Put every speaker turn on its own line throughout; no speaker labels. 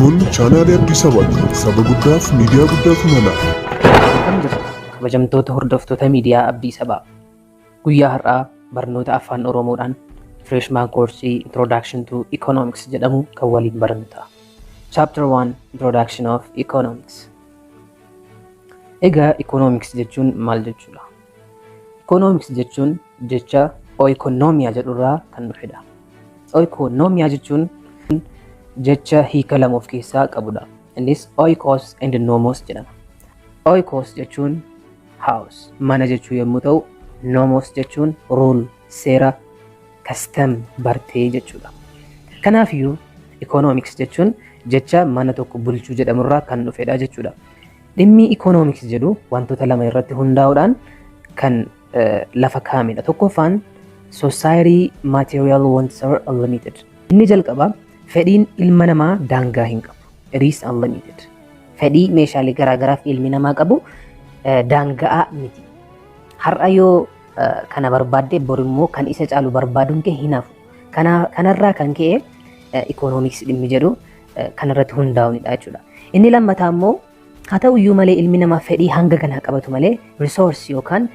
Kun chaanaalii Addis Ababaati. Saba guddaaf miidiyaa guddaatu mala.
Akkam jirtu kabajamtoota hordoftoota miidiyaa Abdii Sabaa. Guyyaa har'aa barnoota afaan Oromoodhaan Freshman Koorsii Introduction to Economics jedhamu kan waliin barannu ta'a. Chapter 1 Introduction of Economics. Egaa Economics jechuun maal jechuudha? Economics jechuun jecha oikonomiyaa jedhurraa kan dhufedha. Oikonomiyaa jechuun jecha hiika lama of keessaa qabudha. Innis oikos and nomos jedhama. Oikos jechuun house, mana jechuu yommuu ta'u, nomos jechuun rule, seera, custom, bartee jechuudha. Kanaafiyyuu economics jechuun jecha mana tokko bulchuu jedhamurraa kan dhufedha jechuudha. Dhimmi economics jedhu wantoota lama irratti hundaa'uudhaan kan lafa kaa'amedha. Tokkoffaan society material wants are unlimited. Inni jalqabaa fedhiin ilma namaa daangaa hin qabu. It is unlimited. Fedhii meeshaalee garaagaraaf ilmi namaa qabu daangaa miti. Har'a yoo kana barbaadde bor immoo kan isa caalu barbaaduun kee hin hafu. Kanarraa kan ka'e economics dhimmi jedhu kanarratti hundaa'uudha jechuudha. Inni lammataa immoo haa ta'uyyuu malee ilmi namaa fedhii hanga kanaa qabatu malee resource yookaan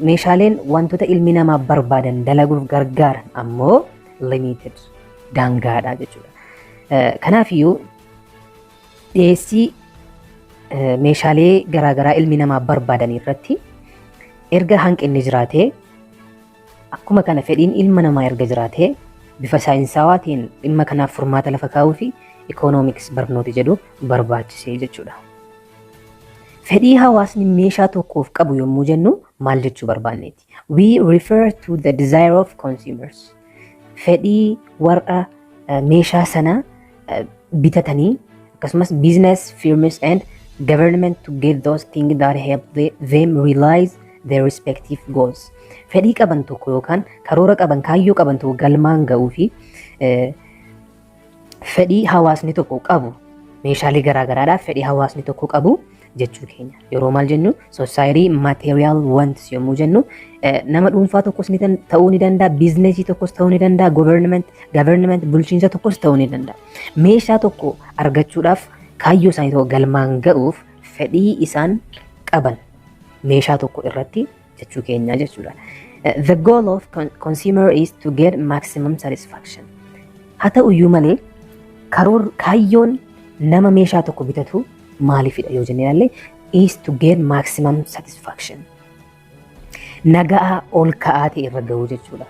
meeshaaleen wantoota ilmi namaa barbaadan dalaguuf gargaaran ammoo limited daangaadha jechuudha. Kanaafiyyuu dhiyeessii meeshaalee garaagaraa ilmi namaa barbaadan irratti erga hanqinni jiraatee akkuma kana fedhiin ilma namaa erga jiraatee bifa saayinsawaatiin dhimma kanaaf furmaata lafa kaa'uu fi economics barnooti jedhu barbaachisee jechuudha. Fedhii hawaasni meeshaa tokkoof qabu yommuu jennu maal jechuu barbaanneeti? We refer to the desire of consumers. Fedhii warra meeshaa sana bitatanii akkasumas business firms and government to get those things that help them realize their respective goals. Fedhii qaban tokko yookaan karoora qaban kaayyoo qaban tokko galmaan ga'uu fi fedhii hawaasni tokko qabu meeshaalee garaagaraadhaaf fedhii hawaasni tokko qabu jechuu keenya. Yeroo maal jennu society material wants yommuu jennu nama dhuunfaa tokkos ta'uu ni danda'a, biizinesii tokkos ta'uu ni danda'a, government bulchiinsa tokkos ta'uu ni danda'a. Meeshaa tokko argachuudhaaf kaayyoo isaanii tokko galmaan ga'uuf fedhii isaan qaban meeshaa tokko irratti jechuu keenya jechuudha. The goal of consumer is to get maximum satisfaction. Haa ta'uyyuu malee kaayyoon nama meeshaa tokko bitatu maalifidha yoo jenne ilaalle is to get maximum satisfaction. Nagaa ol ka'aa ta'e irra ga'uu jechuudha.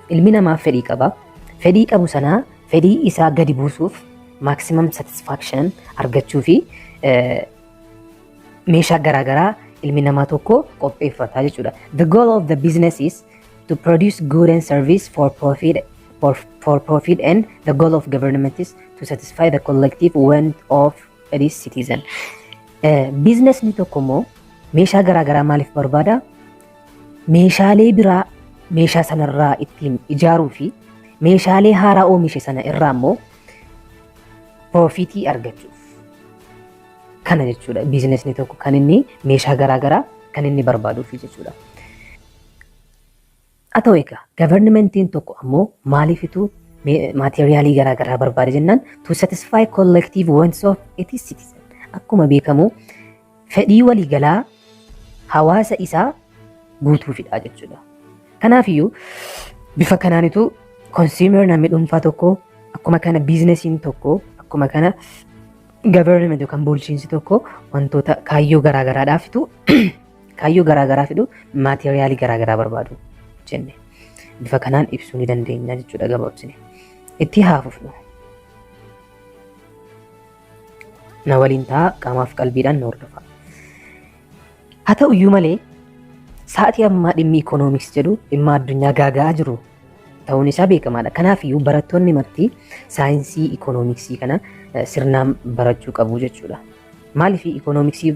Ilmi namaa fedhii qaba. Fedhii qabu sanaa fedhii isaa gadi buusuuf maximum satisfaction argachuu fi meeshaa garaagaraa ilmi namaa tokko qopheeffata jechuudha. The goal of the business is to produce good and service for profit and the goal of government is to satisfy the collective want of its citizen. Businessni tokko immoo meeshaa garaagaraa maaliif barbaada? Meeshaalee biraa meeshaa sanarraa ittiin ijaaruu fi meeshaalee haaraa oomishe sana irraa immoo profitii argachuuf. Kana jechuudha biizinesni tokko kan inni meeshaa garaagaraa kan inni barbaaduuf jechuudha. Haa ta'u egaa gavarnimentiin tokko ammoo maaliifitu maateriyaalii garaagaraa barbaade jennaan to satisfy collective wants of its citizen. Akkuma beekamu fedhii waliigalaa hawaasa isaa guutuufidha jechuudha. Kanaafiyyuu bifa kanaanitu consumer namni dhuunfaa tokko akkuma kana biizinesiin tokko akkuma kana government yookaan bulchiinsi tokko wantoota kaayyoo garaagaraadhaaf fidu maateriyaalii garaagaraa barbaadu jenne. Bifa kanaan ibsuu ni dandeenya jechuudha gabaabsine. Itti haafufnu. Na waliin ta'a qaamaaf qalbiidhaan na hordofaa. Haa ta'uyyuu malee sa'aatii ammaa dhimmi economics jedhu dhimma addunyaa gaaga'aa jiru ta'uun isaa beekamaadha. Kanaafiyyuu barattoonni marti saayinsii economicsii kana sirnaan barachuu qabu jechuudha. Maaliif economicsii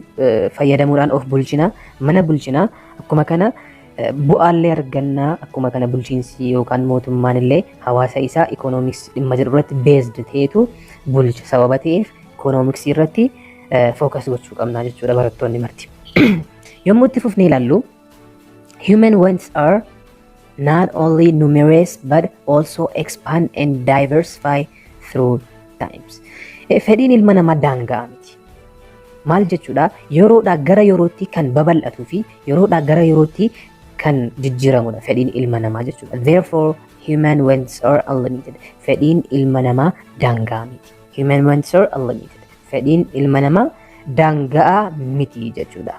fayyadamuudhaan of bulchinaa, mana bulchinaa akkuma kana bu'aallee argannaa akkuma kana bulchiinsi yookaan mootummaan illee hawaasa isaa economics dhimma jedhu irratti based ta'etu bulcha. Sababa ta'eef economics irratti focus gochuu qabna jechuudha barattoonni marti. Yommuu itti fufnee ilaallu human wants are not only numerous but also expand and diversify through times. Fedhiin ilma namaa daangaa miti. Maal jechuudha? Yeroodhaa gara yerootti kan babal'atuu fi yeroodhaa gara yerootti kan jijjiiramudha fedhiin ilma namaa jechuudha. Therefore, human wants are unlimited. Fedhiin ilma namaa daangaa miti. Human wants are unlimited. Fedhiin ilma namaa daangaa miti jechuudha.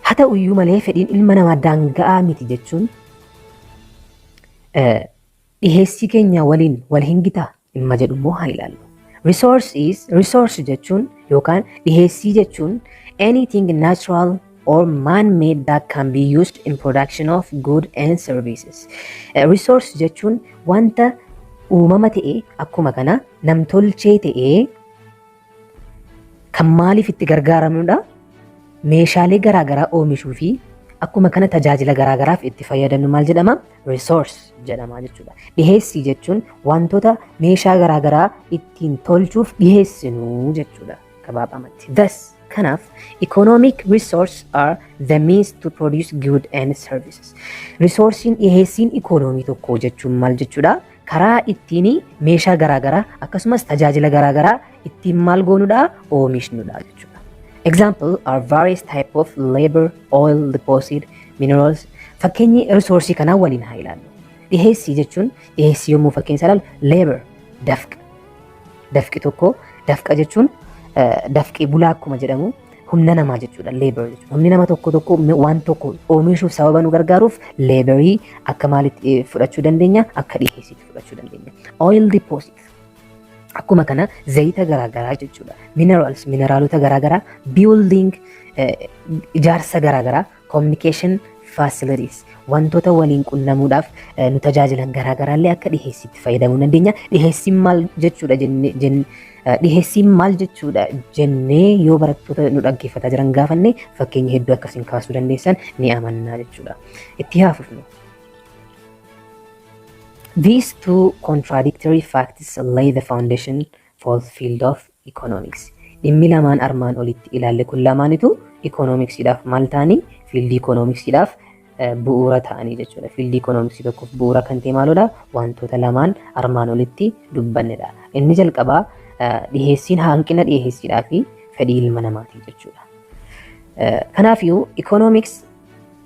Haa ta'uyyuu malee fedhiin ilma namaa daangaa miti jechuun dhiheessii keenya waliin wal hin gitaa dhimma jedhu immoo haa ilaallu. Resource jechuun yookaan dhiheessii jechuun anything natural or man-made that can be used in production of goods and services. Resource jechuun wanta uumama ta'ee akkuma kana namtolchee ta'ee kan maaliif itti gargaaramnudha? Meeshaalee garaagaraa oomishuu fi akkuma kana tajaajila garaagaraaf itti fayyadamnu maal jedhama? Resource jedhama jechuudha. Dhiheessii jechuun wantoota meeshaa garaagaraa ittiin tolchuuf dhiheessinu jechuudha gabaabamatti. Thus, kanaaf economic resource are the means to produce goods and services. Resourcein dhiheessiin ikoonoomii tokkoo jechuun maal jechuudha? Karaa ittiin meeshaa garaagaraa akkasumas tajaajila garaagaraa ittiin maal goonudha? Oomishnudha jechuudha. Example are various type of labor, oil, deposit, minerals. Fakkeenyi resource kanaa waliin haa ilaallu. Dhiheessii jechuun dhiheessii yommuu fakkeenya ilaallu labor dafqa. Dafqi tokko dafqa jechuun dafqii bulaa akkuma jedhamu humna namaa jechuudha. Labor jechuudha. Humni nama tokko waan tokko oomishuuf sababa nu gargaaruuf laborii akka maalitti fudhachuu dandeenya? Akka dhiheessiitti fudhachuu dandeenya. Oil deposit. Akkuma kana zayita garaagaraa jechuudha. Minerals mineraalota garaagaraa, building ijaarsa garaagaraa, communication facilities wantoota waliin qunnamuudhaaf nu tajaajilan garaagaraa illee akka dhiheessiitti fayyadamuu dandeenya. Dhiheessiin maal jechuudha dhiheessiin maal jechuudha jennee yoo barattoota nu dhaggeeffataa jiran gaafanne fakkeenya hedduu akkasiin kaasuu dandeessan ni amanna jechuudha. Itti haafufnu. These two contradictory facts lay the foundation for the field of economics. Dhimmi lamaan armaan olitti ilaalle kun lamaanitu economicsiidhaaf maal ta'anii? Fiildii economicsiidhaaf bu'uura ta'anii jechuudha. Fiildii economicsii tokkoof bu'uura kan ta'e maalodha? Wantoota lamaan armaan olitti dubbannedha. Inni jalqabaa dhiheessiin hanqina dhiheessiidhaa fi fedhii ilma namaati jechuudha. Kanaafuu economics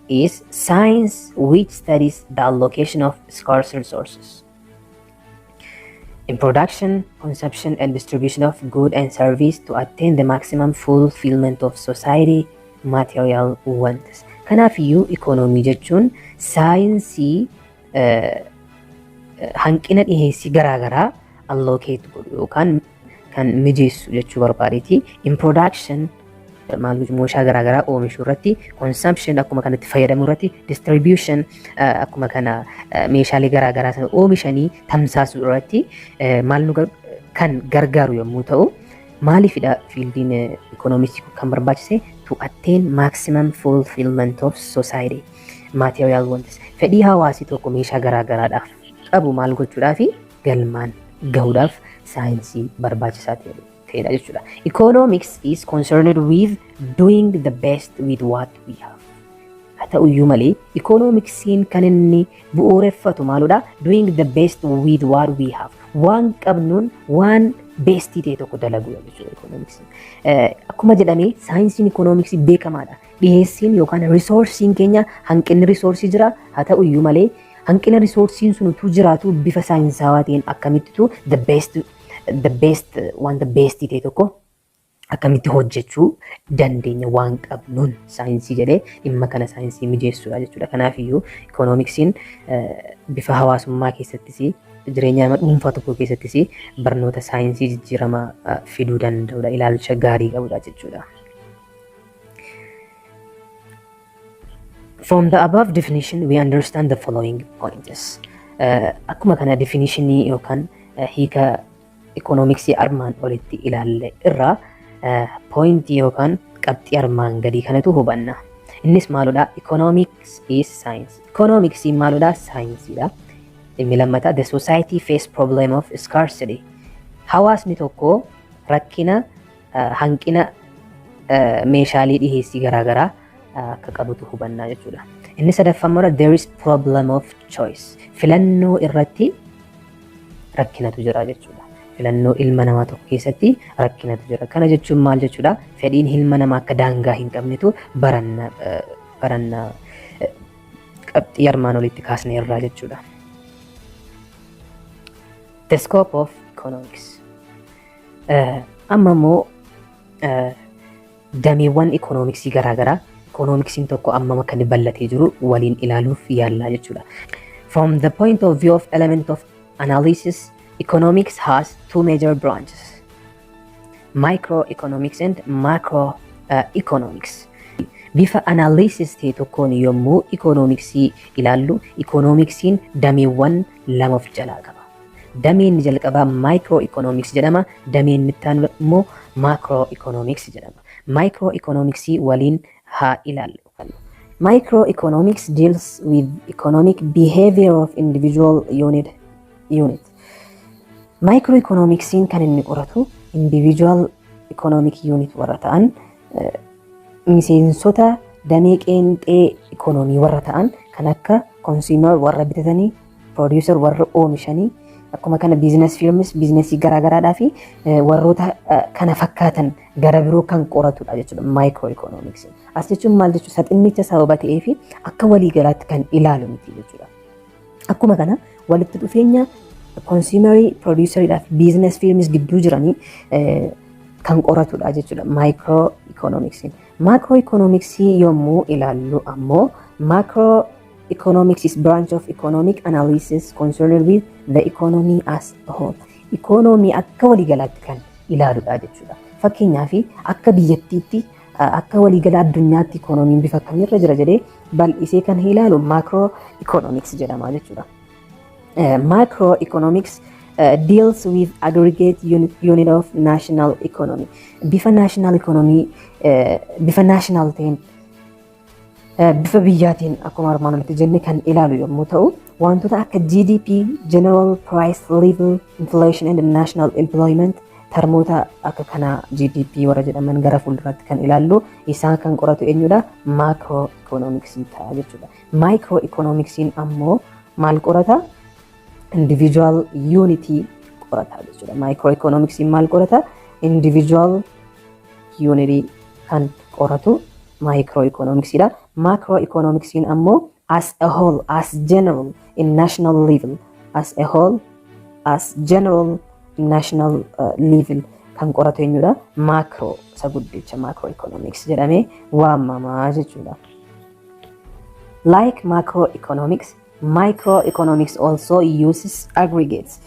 is science which studies the allocation of scarce resources in production, consumption, and distribution of goods and service to attain the maximum fulfillment of society material wants. Kanaafuu economy jechuun saayinsii hanqina dhiheessii garaagaraa allocate godhu yookaan kan mijeessu jechuu barbaadeeti. In production meeshaa garaagaraa oomishuu irratti, consumption akkuma kanatti fayyadamuu irratti, distribution akkuma kana meeshaalee garaagaraa sana oomishanii tamsaasuu irratti maal nu kan gargaaru yommuu ta'u, maaliifidha fiildiin economics kan barbaachise? To attain maximum fulfillment of society material wants. Fedhii hawaasii tokko meeshaa garaagaraadhaaf qabu maal gochuudhaafi galmaan gahuudhaaf saayinsii barbaachisaa ta'edha jechuudha. Economics is concerned with doing the best with what we have. Haa ta'uyyuu malee economicsiin kan inni bu'uureffatu maaludha? Doing the best with what we have. Waan qabnuun waan beestii ta'e tokko dalaguudha jechuudha economicsiin. Akkuma jedhamee saayinsiin economicsi beekamaadha. Dhiheessiin yookaan resoursiin keenya hanqinni resorsii jira. Haa ta'uyyuu malee hanqina resoursiin sun utuu jiraatu bifa saayinsaawaa ta'een akkamittitu the best wanta beestii ta'e tokko akkamitti hojjechuu dandeenya waan qabnuun saayinsii jedhee dhimma kana saayinsii mijeessuudha jechuudha. Kanaafiyyuu economicsiin bifa hawaasummaa keessattis jireenya nama dhuunfaa tokko keessattis barnoota saayinsii jijjiiramaa fiduu danda'udha. Ilaalcha gaarii qabudha jechuudha. From the above definition, we understand the following points. Akkuma kana definitionii yookaan hiika economicsii armaan olitti ilaalle irraa pointii yookaan qabxii armaan gadii kanatu hubanna. Innis maaludha? Economics is science. Economicsiin maaludha? Saayinsiidha. Inni lammataa the society face problem of scarcity. Hawaasni tokko rakkina hanqina meeshaalee dhiheessii garaagaraa akka qabutu hubannaa jechuudha. Inni sadaffaammoo there is problem of choice. Filannoo irratti rakkinatu jira jechuudha. filannoo ilma namaa tokko keessatti rakkinatu jira. Kana jechuun maal jechuudha? Fedhiin ilma namaa akka daangaa hin qabnetu baranna qabxii armaan olitti kaasne irraa jechuudha. The scope of economics. Amma immoo dameewwan ikoonomiksii garaagaraa ikoonomiksiin tokko ammam akka bal'atee jiru waliin ilaaluuf yaallaa jechuudha. From the point of view of element of analysis, economics has two major branches, microeconomics and macroeconomics. Bifa analysis ta'e tokkoon yommuu ikoonomiksii ilaallu, ikoonomiksiin dameewwan lama of jalaa qaba. Dameen jalqabaa microeconomics jedhama, dameen ittaanu immoo macroeconomics jedhama. Microeconomicsii waliin haa ilaallu. Microeconomics deals with economic behavior of individual unit. Microeconomicsiin kan inni qoratu individual economic unit warra ta'an, miseensota damee qeenxee economy warra ta'an kan akka consumer warra bitatanii, producer warra oomishanii, akkuma kana business firms businessii garaagaraadhaa fi warroota kana fakkaatan gara biroo kan qoratudha jechuudha microeconomics. As jechuun maal jechuudha? Saxinnicha sababa ta'ee fi akka waliigalaatti kan ilaalu miti jechuudha. Akkuma kana walitti dhufeenya consumerii, producerii fi business firms gidduu jiranii kan qoratudha jechuudha microeconomics. Macroeconomics yommuu ilaallu ammoo macroeconomics is branch of economic analysis concerned with the economy as a whole. Economy akka waliigalaatti kan ilaaludha jechuudha. Fakkeenyaaf akka biyyattiitti akka waliigala addunyaatti economiin bifa kamirra jira jedhee bal'isee kan ilaalu macroeconomics jedhama jechuudha. Macroeconomics deals with aggregate unit of national economy. Bifa national economy bifa national ta'een bifa biyyaatiin akkuma armaan olitti jenne kan ilaalu yommuu ta'u, wantoota akka GDP, General Price Level, Inflation and National Employment termoota akka kana GDP warra jedhaman gara fuulduraatti kan ilaallu isaan kan qoratu eenyudha? Macroeconomicsii ta'a jechuudha. Microeconomicsiin ammoo maal qorata? Individual unity qorata jechuudha. Microeconomicsiin maal qorata? Individual unity kan qoratu microeconomicsiidha. Macroeconomicsiin ammoo as a whole, as general in national level, as a whole, as general in national level kan qoratu eenyudha? Macro isa guddicha macroeconomics jedhamee waamamaa jechuudha. Like macroeconomics, microeconomics also uses aggregates.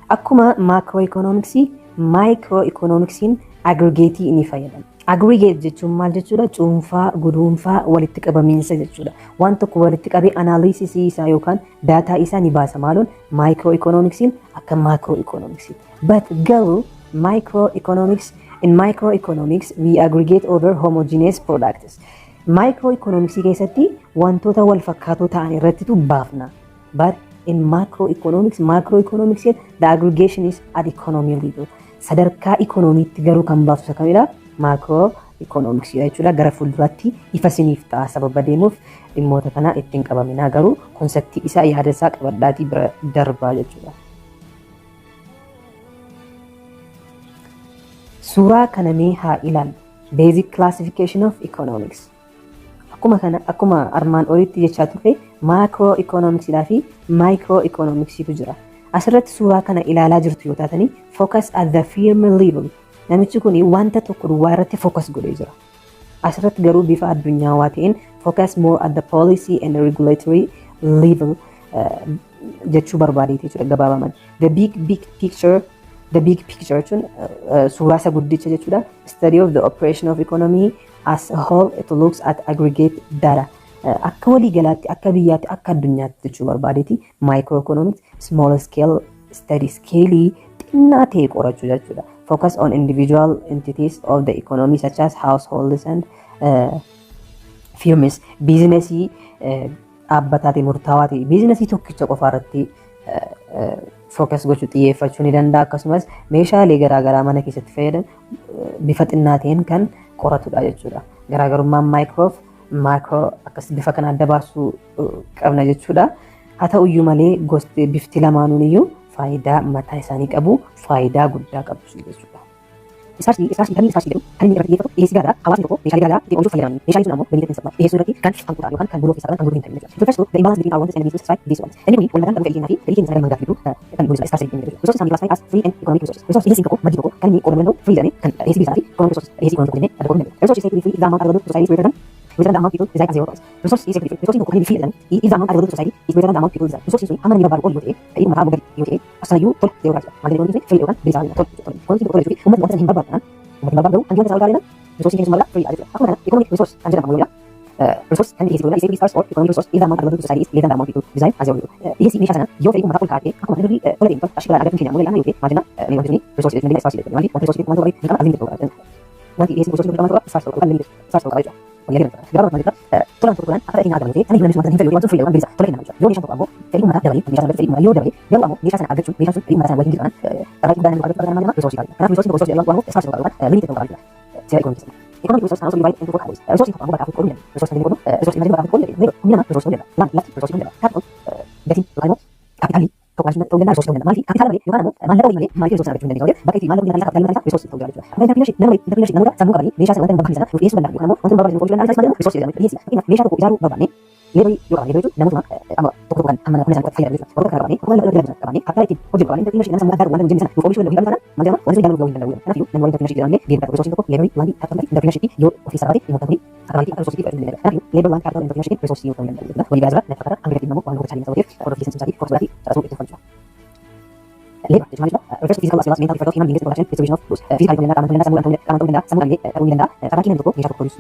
Akkuma macroeconomics, microeconomicsiin aggregatii ni fayyadama. Aggregate jechuun maal jechuudha? Cuunfaa, guduunfaa, walitti qabamiinsa jechuudha. Waan tokko walitti qabee analysis isaa yookaan daataa isaa ni baasa maaloon microeconomicsiin akka macroeconomicsi. But garuu in microeconomics we aggregate over homogeneous products. Microeconomics keessatti wantoota wal fakkaatoo ta'an irrattitu baafna. But in macroeconomics the aggregation is at economy level. Sadarkaa economiitti garuu kan baaftu kamidha? Macroeconomics jechuudha. Gara fuulduraatti ifa siniif ta'a sababa deemuuf dhimmoota kana ittiin qabaminaa garuu konseptii isaa yaada isaa qabadhaatii bira darbaa jechuudha. Suuraa kana mee haa ilaallu. Basic classification of economics. Akkuma armaan olitti jechaa turre macroeconomics fi microeconomicsiitu jira. Asirratti suuraa kana ilaalaa jirtu yoo taatanii focus at the firm level. Namichi kun wanta tokko duwwaa irratti focus godhee jira. Asirratti garuu bifa addunyaawaa ta'een focus more at the policy and regulatory level jechuu barbaadeeti jechuudha gabaabaman. The big picture jechuun suuraa isa guddicha jechuudha. Study of the operation of economy as a whole, it looks at aggregate data. Akka waliigalaatti, akka biyyaatti, akka addunyaatti jechuu barbaadeeti. Microeconomics small scale study scale xinnaa ta'e qorachuu jechuudha. Focus on individual entities of the economy such as households and firms. Businessii dhaabbataa ta'e murtaawaa ta'e businessii tokkicha qofa irratti focus gochuu xiyyeeffachuu ni danda'a. Akkasumas meeshaalee garaagaraa mana keessatti fayyadan bifa xinnaa ta'een kan qoratudha jechuudha. Garaagarummaan macro akkas bifa kana adda baasuu qabna jechuudha. Haa ta'uyyuu malee gosti bifti lamaanuun iyyuu faayidaa mataa isaanii qabu, faayidaa guddaa qabu jechuudha. Iskaarsii jedhu kan inni irratti xiyyeeffatu dhiyeessii garaagaraa hawaasni tokko meeshaalee garaagaraa ittiin oomishuuf fayyadaman. Meeshaalee sun ammoo biyya keessatti dhiyeessuu irratti kan hanquuta yookaan kan buloo keessaa qaban kan buloo hin ta'in jechuudha. First the imbalance between our wants and needs to satisfy these wants. Inni kun walumaa galatti fedhii keenyaa fi fedhii keenya sagal mangaa fidu kan mul'isa iskaarsii jedhamu jechuudha. Resources can be classified as free and economic resources. Resources dhiyeessiin tokko maddii tokko kan inni qoodamuu danda'u free jedhamee kan dhiyeessii biyyaasaa fi economic resources dhiyeessii economic tokko jennee adda qoodamuu danda'u. Resources said to be free if the amount available to society is greater than the amount people reside as zero price. Resources is said to be free. Resources tokko kan inni free jedhamu if the amount available to society is greater than the amount people reside. Resources sun amma namni barbaadu ol yoo ta'e fedhii mataa gadi yoo ta'e asanayyuu tola zero price. Maal jedhanii free yookaan bilisaa tola. Economic tokko jechuun uummatni wanta hin barbaadne uummatni barbaadu kan jireenya isaa ol gaariidhaan resources keenya sun free jechuudha. Akkuma kana economic resource kan jedhamu yoo resource kan dhiyeessii godhudha. Is or economic resource if the amount available to society is greater than the amount people reside as zero. Dhiyeessii meeshaa sana yoo fedhii uummataa ol kaa'ate akkuma inni tola deemtu qarshii biraan argachuun keenya ammoo leellaan yoo ta'e maal jenna mee wanti suni resource jechuun iskaarsii jechuudha. Wanti resource jechuun wanta barbaade hin qaba azimii tokko qaba. Wanti dhiyeessii resource tokko qaba iskaarsii tokko qaba iskaarsii tokko qaba jechuudha. Wayyaa gadi gabaabaa maal jechuudha tolaan tokko tolaan akka dhaqeen argamu ta'e kan hin wanta hin fayyadu wanti free yookaan bilisa tola kennamu jechuudha. Yoo meeshaan tokko ammoo fedhii uummataa dabalee meeshaa sana fedhii uummataa yoo dabale garuu ammoo meeshaa sana argachuun meeshaan sun fedhii uummataa sana waliin jiraan carraa guddaa namni argatu maal jenna resource qaba. Kanaaf resource tokko resource jedhamu ammoo iskaarsii tokko qaba limited tokko qaba jechuudha. Seera economic economic resource can also be divided into four categories. Resource tokko ammoo bakka afur qooduu dandeenya. Resource kan jennu resource imagine bakka afur qooduu dandeenya. Humni namaa resource ta'uu danda'a. Lafti resource ta'uu danda'a. Capital gatiin yookaan immoo kaapitaalii tokko ta'uu danda'a resource ta'uu danda'a. Maaliif kaapitaala malee yookaan ammoo maallaqa waliin malee maaliif resource argachuu hin dandeenye. Bakka itti maallaqa waliin kaapitaalii malee resource ta'uu danda'a. Amma entrepreneurship namoota sammuu qabanii meeshaa sana wanta hin barbaachisne sana dhiyeessuu danda'an yookaan ammoo wanta hin barbaachisne oolchuu danda'an resource jedhamu. Dhiyeessi fakkeenyaaf meeshaa tokko ijaaruu barbaanne leebarii yoo qabaanne leebarii namootuma amma tokko tokkoon amma humna isaanii fayyadamu jechuudha. Warra kana qabaanne akkuma lafa qabaanne kaapitaala ittiin hojjetu qabaanne entrepreneurship nama sammuu addaa wanta hojjenne sana yoo oomishuu danda'u hidhamuu taanaan maal jedhama wanti sun jaalatu gahuu hin danda'u. Kanaaf namni waliin entrepreneurship jedhamne deemuu resource tokko leebarii wanti kaapitaalii entrepreneurship yoo ofii sararate dhimmoota kun akka maaliif akka resource fudhachuu hin danda'u. Kanaaf leebarii wanti kaapitaalii entrepreneurship resource yoo ta'uu hin danda'u. Walii gaazira lafa fakkaata hanga gatiin immoo waan gocha isaanii ta'uuf hordofii keessatti isaanii korsii taasisuu itti fudhachuu. Labor jechuun maal jechuudha? Refers to physical as well as mental effort of human beings in production, distribution of goods. Physical ta'uu danda'a, qaama ta'uu danda'a, sammuu ta'uu danda'a, sammuu danda'e ta'uu danda'a. Taphaatiin namni tokko meeshaa tokko gochuuf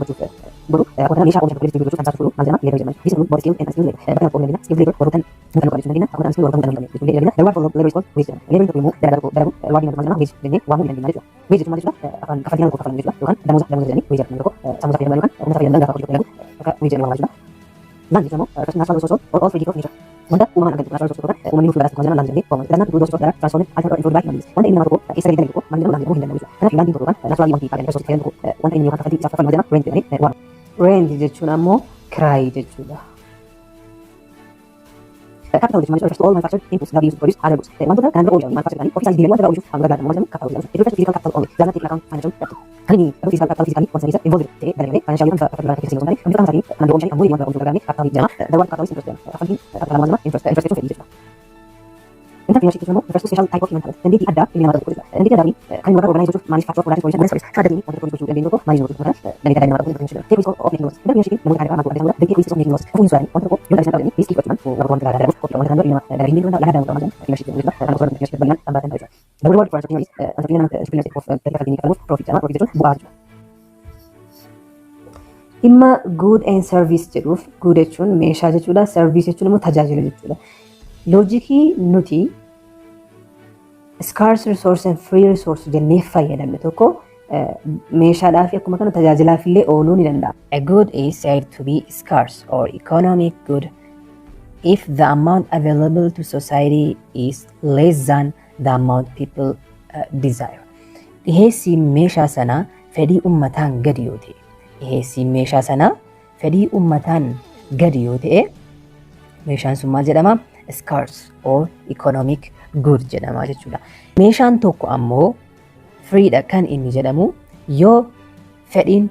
godhu akkuma meeshaa oomisha tokko distribution kan taasisu maal jedhama? Labor jedhama. This includes body skill and unskilled labor. Bakka tokko dandeenya skilled labor warroottan muka qabaachuu dandeenya akkuma unskilled warroottan muka qabaachuu dandeenya. The word for labor is called wage jedhama. Labor tokko immoo dalagaa tokko dalagu waardii nama jedhama wage jennee waamuu dandeenya jechuudha. Wage jechuun maal jechuudha? Afaan kaffaltii nama tokko kaffalan jechuudha yookaan damooza jedhanii wage jedhama tokko sammuu fayyadaman yookaan humna fayyadaman gaafa hojii dalagu akka wage jedhama jechuudha. Land jechuun immoo natural resource or all free of nature. Wanta uumamaan argamtu natural resource yookaan uumamni nuuf laatu kan land jennee waamna. Land to resource dalagaa transformed alter or improved by human beings. Wanta inni nama tokko keessa gadi tokko maal jedhamu land jedhamuu hin danda'u jechuudha. Kanaaf land tokko yookaan natural wanti fayyadamu resource fayyadamu tokko wanta inni yookaan kaffaltii isaaf kaffalu jedhama rent jedhanii waamna. Rent jechuun ammoo kiraayii jechuudha.
Capital which refers to all manufactured inputs that we use to produce other goods. Wantoota kanaan dura oomishaman manufactured ta'anii ofiisaanis diinagdee wanta oomishuuf kan gargaaran maal jedhamu capital jedhama. It refers to physical capital only. Does not take into account financial capital. Kan inni physical capital physically wanta isa involved ta'ee dalagee financial yookaan capital biraan keessatti hin wantoota kanaan kan dura oomishanii ammoo waan oomishuuf gargaaranii capital jedhama. The word capital is interest jedhama. Kaffaltiin capital maal jedhama? Interest jechuun fedhii jechuudha. Entrepreneurship jechuun immoo refers to special type of human talent. Dandeettii addaa ilmi namaa tokko jechuudha. Dandeettii addaa kan inni warra organize gochuuf manufacture production production business service further wanta tokko gochuu dandeenyu tokko maal jedhamu jechuudha. Dandeettii addaa ilmi namaa tokko entrepreneurship. Take risk of making loss. Entrepreneurship namoota kan irraa maal dandeettii risk of making loss. Kafuun suuraanii wanta tokko yoo dalagaa qabanii riskii fudhachuudhaan warra wanta gaarii dalaguuf wanta kan dura ilmi namaa dalagaa hin beekne laga dalagaa qaban entrepreneurship jechuudha. Kan osoo entrepreneurship bal'inaan kan baatan jechuudha. The reward for entrepreneur is entrepreneurship of capital gain qabuuf profit jedhama. Profit jechuun bu'aa jechuudha.
Dhimma good and service jedhuuf good jechuun meeshaa jechuudha. Service jechuun immoo tajaajila jechuudha. Loojikii nuti scarce resource and free resource jennee fayyadamne tokko meeshaadhaaf akkuma kana tajaajilaaf illee ooluu ni danda'a. A good is said to be scarce or economic good if the amount available to society is less than the amount people desire. Dhiheessiin meeshaa sanaa fedhii uummataan gadi yoo ta'e, dhiheessiin meeshaa sanaa fedhii uummataan gadi yoo ta'e, meeshaan sun maal jedhama? Scarce or economic good jedhama jechuudha. Meeshaan tokko ammoo freedha kan inni jedhamu yoo fedhiin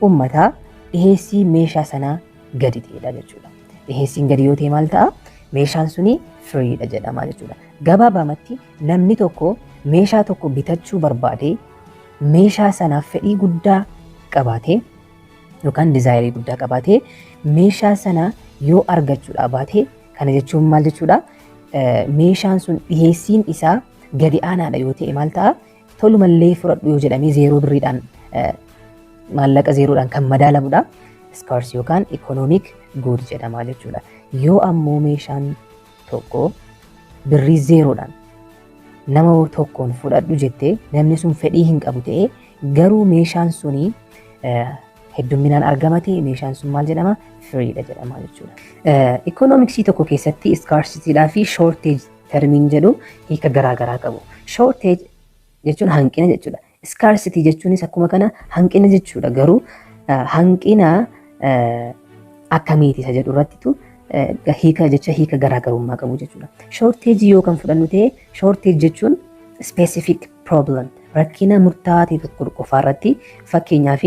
uummataa dhiheessii meeshaa sanaa gadi ta'edha jechuudha. Dhiheessiin gadi yoo ta'e maal ta'a? Meeshaan suni freedha jedhama jechuudha. Gabaabumatti namni tokko meeshaa tokko bitachuu barbaade meeshaa sanaaf fedhii guddaa qabaatee yookaan dizaayirii guddaa qabaatee meeshaa sana yoo argachuudha baate kana jechuun maal jechuudha? Meeshaan sun dhiheessiin isaa gadi aanaadha yoo ta'e maal ta'a? Tolumallee fudhadhu yoo jedhamee zeeroo birriidhaan maallaqa zeeroodhaan kan madaalamudha. Scarce yookaan economic good jedhama jechuudha. Yoo ammoo meeshaan tokko birrii zeeroodhaan nama tokkoon fudhadhu jettee namni sun fedhii hin qabu ta'e garuu meeshaan suni heddumminaan argamate meeshaan sun maal jedhama? Freedha jedhama jechuudha. Economicsii tokko keessatti scarcityidhaa fi shortage termiin jedhu hiika garaagaraa qabu. Shortage jechuun hanqina jechuudha. Scarcity jechuunis akkuma kana hanqina jechuudha. Garuu hanqina akkamiiti isa jedhu irrattitu hiika jecha hiika garaagarummaa qabu jechuudha. Shortage yoo kan fudhannu ta'e shortage jechuun specific problem rakkina murtaa'aa ta'e tokko qofaa irratti fakkeenyaaf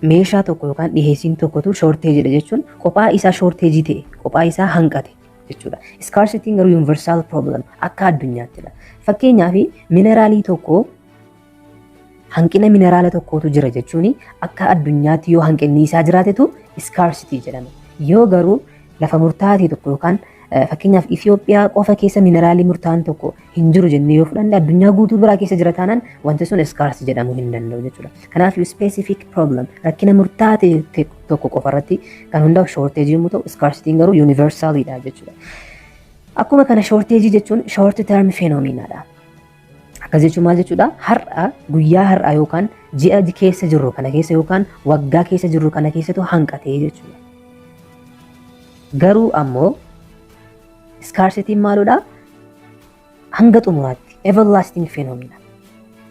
meeshaa tokko yookaan dhiheessiin tokkotu shortage jechuun kophaa isaa shortage ta'e kophaa isaa hanqate jechuudha. Scarcity garuu universal problem akka addunyaattiidha. Fakkeenyaaf mineraalii tokko hanqina mineraala tokkotu jira jechuun akka addunyaatti yoo hanqinni isaa jiraatetu scarcity jedhama. Yoo garuu lafa murtaa'aa tokko yookaan fakkeenyaaf Itoophiyaa qofa keessa mineraalii murtaa'aan tokko hin jiru jennee yoo fudhanne addunyaa guutuu biraa keessa jira taanaan wanti sun scarce jedhamuu hin danda'u jechuudha. Kanaaf specific problem rakkina murtaa'aa tokko qofa irratti kan hundaa'u shortage yommuu ta'u scarcity garuu universalidha jechuudha. Akkuma kana shortage jechuun short term phenomenaadha. Akkas jechuun maal jechuudha? Har'a guyyaa har'aa yookaan ji'a keessa jirru kana keessa yookaan waggaa keessa jirru kana keessatu hanqatee jechuudha. Garuu ammoo scarcity maaludha? Hanga xumuraatti everlasting phenomena.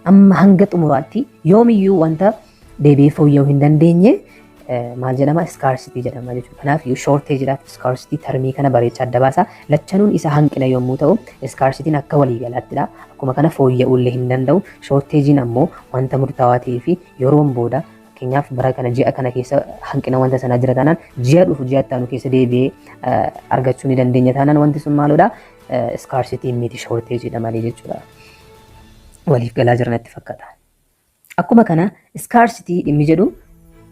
Amma hanga xumuraatti yoomiyyuu wanta deebi'ee fooyya'uu hin dandeenye maal jedhama? Scarcity jedhama jechuudha. Kanaaf shortageedhaaf scarcity termii kana bareechaa adda baasa. Lachanuun isa hanqina yommuu ta'u scarcity'n akka waliigalaattiidha. Akkuma kana fooyya'uullee hin danda'u. Shortage'n ammoo wanta murtaawaa ta'ee fi yeroon booda fakkeenyaaf bara kana ji'a kana keessa hanqina wanta sanaa jira taanaan ji'a dhufu ji'a ittaanu keessa deebi'ee argachuu ni dandeenya taanaan wanti sun maaludha? Scarcity miti shortageedha malee jechuudha. Waliif galaa jiranitti fakkaata. Akkuma kana scarcity dhimmi jedhu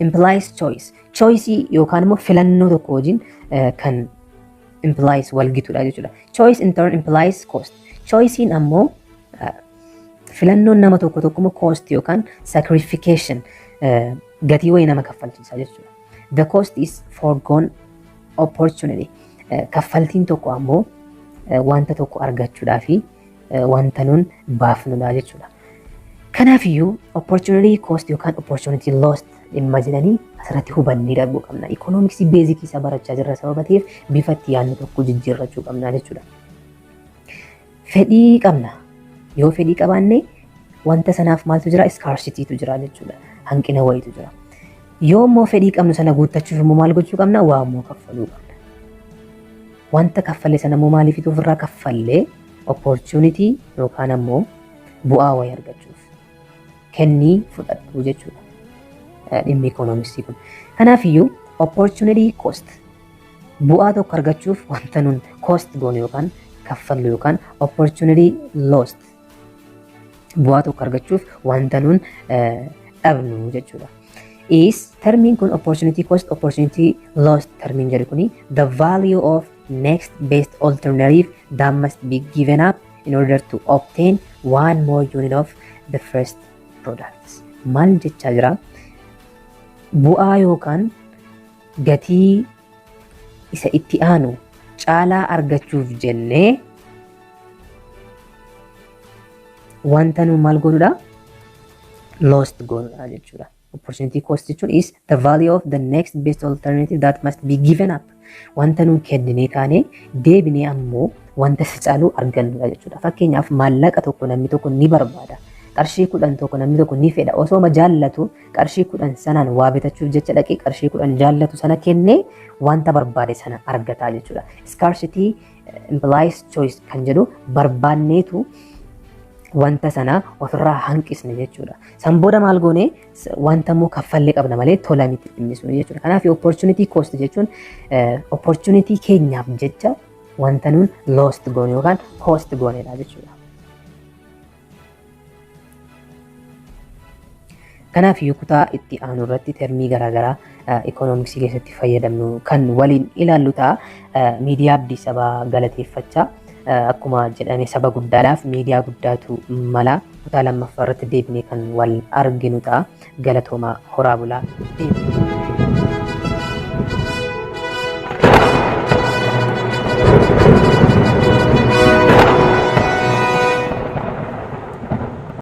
implies choice. Choice yookaan immoo filannoo tokko wajjin kan implies walgitudha jechuudha. Choice in turn implies cost. Choice'n ammoo filannoon nama tokko immoo cost yookaan sacrification gatii wayii nama kaffalchiisa jechuudha. The cost is foregone opportunity. Kaffaltiin tokko ammoo wanta tokko argachuudhaa fi wanta nun baafnudha jechuudha. Kanaafiyyuu opportunity cost yookaan opportunity lost dhimma jedhanii asirratti hubannee darbuu qabna. Ikoonomiksii beezikii isa barachaa jirra sababa ta'eef bifa itti yaadnu tokko jijjiirrachuu qabna jechuudha. Fedhii qabna. Yoo fedhii qabaanne wanta sanaaf maaltu jira? Scarcitytu jira jechuudha. Hanqina wayitu jira. Yoo immoo fedhii qabnu sana guuttachuuf immoo maal gochuu qabna? Waa immoo kaffaluu qabna. Wanta kaffalle sana immoo maaliif ofirraa kaffallee opportunity yookaan ammoo bu'aa wayii argachuuf kennii fudhadhu jechuudha. Dhimmi ikoonomiksii kun. Kanaafiyyuu opportunity cost bu'aa tokko argachuuf wanta nun cost goonu yookaan kaffallu yookaan opportunity lost bu'aa tokko argachuuf wanta nun dhabnu jechuudha. Is termiin kun opportunity cost opportunity lost termiin jedhu kuni the value of next best alternative that must be given up in order to obtain one more unit of the first products. Maal jechaa jira? Bu'aa yookaan gatii isa itti aanu caalaa argachuuf jennee wanta nu maal goonudha? Lost goonudha jechuudha. Opportunity cost jechuun is the value of the next best alternative that must be given up. Wanta nu kenninee kaanee deebinee ammoo wanta isa caalu argannudha jechuudha. Fakkeenyaaf maallaqa tokko namni tokko ni barbaada. Qarshii 10 tokko namni tokko ni fedha. Osoo ma jaallatu qarshii 10 sanaan waa bitachuuf jecha dhaqee qarshii 10 jaallatu sana kennee wanta barbaade sana argataa jechuudha. Scarcity implies choice kan jedhu barbaanneetu wanta sana ofirraa hanqisne jechuudha. San booda maal goone wanta immoo kaffallee qabna malee tola miti dhimmisuu jechuudha. Kanaaf opportunity cost jechuun opportunity keenyaaf jecha wanta nun lost goone yookaan cost goonedha jechuudha. Kanaaf kutaa itti aanu irratti termii garaagaraa ikoonomiksii keessatti fayyadamnu kan waliin ilaallu ta'a. Miidiyaa Abdii Sabaa galateeffachaa akkuma jedhame saba guddaadhaaf miidiyaa guddaatu mala. Kutaa lammaffaa irratti deebinee kan wal arginu ta'a. Galatoomaa horaa bulaa deebinu.